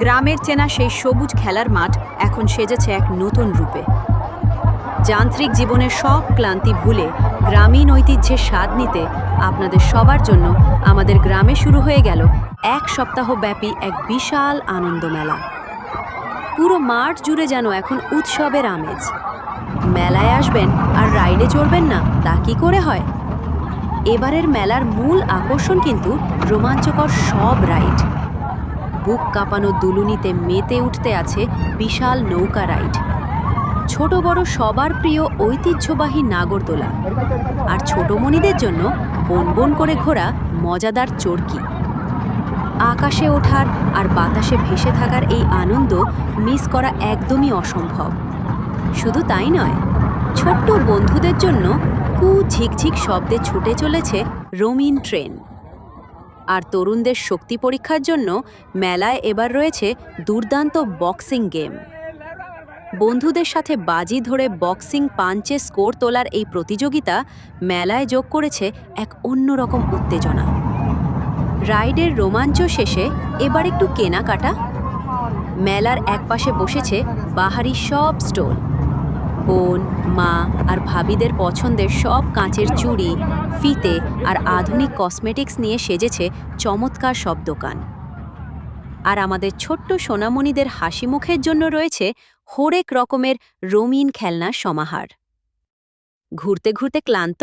গ্রামের চেনা সেই সবুজ খেলার মাঠ এখন সেজেছে এক নতুন রূপে। যান্ত্রিক জীবনের সব ক্লান্তি ভুলে গ্রামীণ ঐতিহ্যের স্বাদ নিতে আপনাদের সবার জন্য আমাদের গ্রামে শুরু হয়ে গেল এক সপ্তাহব্যাপী এক বিশাল আনন্দ মেলা। পুরো মাঠ জুড়ে যেন এখন উৎসবের আমেজ। মেলায় আসবেন আর রাইডে চড়বেন না, তা কি করে হয়? এবারের মেলার মূল আকর্ষণ কিন্তু রোমাঞ্চকর সব রাইড। বুক কাঁপানো দুলুনিতে মেতে উঠতে আছে বিশাল নৌকা রাইড, ছোট বড় সবার প্রিয় ঐতিহ্যবাহী নাগরদোলা, আর ছোটমণিদের জন্য বনবন করে ঘোরা মজাদার চরকি। আকাশে ওঠার আর বাতাসে ভেসে থাকার এই আনন্দ মিস করা একদমই অসম্ভব। শুধু তাই নয়, ছোট্ট বন্ধুদের জন্য ঝিকঝিক শব্দে ছুটে চলেছে রঙিন ট্রেন। আর তরুণদের শক্তি পরীক্ষার জন্য মেলায় এবার রয়েছে দুর্দান্ত বক্সিং গেম। বন্ধুদের সাথে বাজি ধরে বক্সিং পাঞ্চে স্কোর তোলার এই প্রতিযোগিতা মেলায় যোগ করেছে এক অন্যরকম উত্তেজনা। রাইডের রোমাঞ্চ শেষে এবার একটু কেনাকাটা। মেলার একপাশে বসেছে বাহারি সব স্টল। বোন, মা আর ভাবিদের পছন্দের সব কাঁচের চুড়ি, ফিতে আর আধুনিক কসমেটিক্স নিয়ে সেজেছে চমৎকার সব দোকান। আর আমাদের ছোট্ট সোনামণিদের হাসি মুখের জন্য রয়েছে হরেক রকমের রঙিন খেলনার সমাহার। ঘুরতে ঘুরতে ক্লান্ত?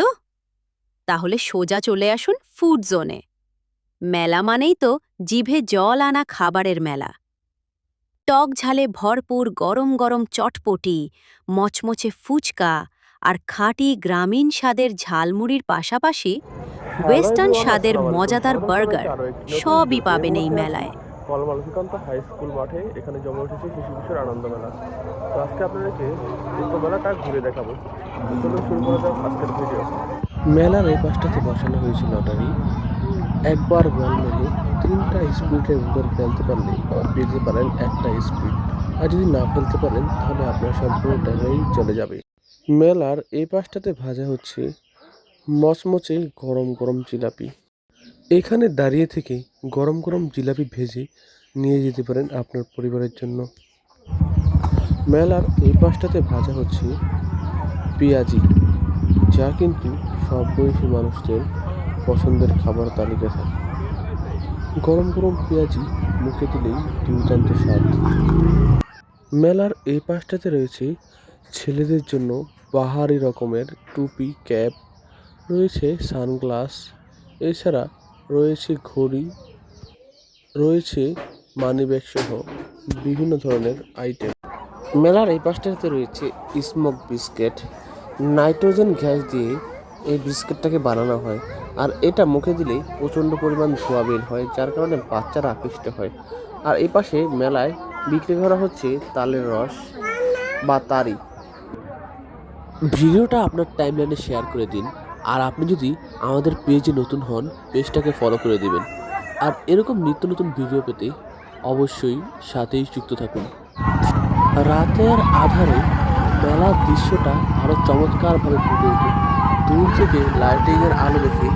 তাহলে সোজা চলে আসুন ফুড জোনে। মেলা মানেই তো জিভে জল আনা খাবারের মেলা। টক ঝালে ভরপুর গরম গরম চটপটি, মচমচে ফুচকা আর খাঁটি গ্রামীণ স্বাদের ঝালমুড়ির পাশাপাশি ওয়েস্টার্ন স্বাদের মজাদার বার্গার সবই পাবেন এই মেলায়। কলমালতিকান্ত হাই স্কুল মাঠে এখানে জমে উঠেছে শিশু কিশোর আনন্দ মেলা। তো আজকে আপনাদেরকে পুরো মেলাটা ঘুরে দেখাবো। চলুন শুরু করা যাক আজকের ভিডিও। মেলার এই পাশটাতে বসানো হয়েছে লটারি। একবার বল মেলে 3টা স্পিডের ভিতর ফেলতে পারলে পেতে পারেন একটা স্পিড, আর যদি না ফেলতে পারেন তাহলে আপনার সম্পূর্ণ টাকাই চলে যাবে। মেলার এই পাশটাতে ভাজা হচ্ছে মচমচে গরম গরম জিলাপি। এখানে দাঁড়িয়ে থেকে গরম গরম জিলাপি ভেজে নিয়ে যেতে পারেন আপনার পরিবারের জন্য। মেলার এই পাশটাতে ভাজা হচ্ছে পেঁয়াজি, যা কিন্তু সব বয়সী মানুষদের পছন্দের খাবার তালিকা থাকে। গরম গরম পেঁয়াজি মুখে দিলেই দুর্দান্ত স্বাদ। মেলার এই পাশটাতে রয়েছে ছেলেদের জন্য বাহারি রকমের টুপি, ক্যাপ, রয়েছে সানগ্লাস, এছাড়া রয়েছে ঘড়ি, রয়েছে মানিব্যাগ সহ বিভিন্ন ধরনের আইটেম। মেলার এই পাশটাতে রয়েছে স্মোক বিস্কিট। নাইট্রোজেন গ্যাস দিয়ে এই বিস্কিটটাকে বানানো হয়, আর এটা মুখে দিলেই প্রচণ্ড পরিমাণ ধোঁয়া বের হয়, যার কারণে বাচ্চারা আকৃষ্ট হয়। আর এই পাশে মেলায় বিক্রি করা হচ্ছে তালের রস বা তারি। ভিডিওটা আপনার টাইমলাইনে শেয়ার করে দিন, আর আপনি যদি আমাদের পেজে নতুন হন পেজটাকে ফলো করে দিবেন। আর এরকম নিত্য নতুন ভিডিও পেতে অবশ্যই সাথেই যুক্ত থাকুন। রাতের আধারে মেলার দৃশ্যটা আরও চমৎকারভাবে ফুটে ওঠে। দূর থেকে লাইটিংয়ের আলো দেখে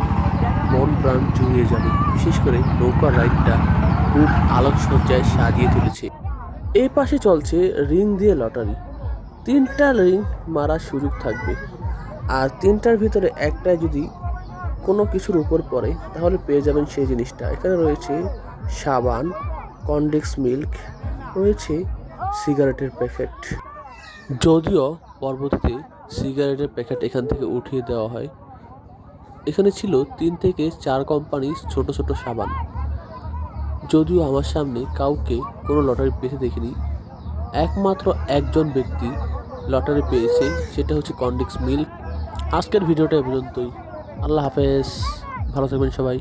মন প্রাণ জুড়িয়ে যাবে। বিশেষ করে নৌকা রাইডটা খুব আলোকসজ্জায় সাজিয়ে তুলেছে। এই পাশে চলছে রিং দিয়ে লটারি। 3টা রিং মারার সুযোগ থাকবে, আর 3টার ভিতরে একটা যদি কোনো কিছুর উপর পড়ে তাহলে পেয়ে যাবেন সেই জিনিসটা। এখানে রয়েছে সাবান, কন্ডেক্স মিল্ক, রয়েছে সিগারেটের প্যাকেট। যদিও পরবর্তীতে সিগারেটের প্যাকেট এখান থেকে উঠিয়ে দেওয়া হয়। এখানে ছিল 3 থেকে 4 কোম্পানির ছোট ছোট সাবান। যদিও আমার সামনে কাউকে কোনো লটারি পেতে দেখিনি, একমাত্র একজন ব্যক্তি লটারি পেয়েছে, সেটা হচ্ছে কন্ডেক্স মিল্ক। আজকের ভিডিওটা এ পর্যন্তই। আল্লাহ হাফেজ, ভালো থাকবেন সবাই।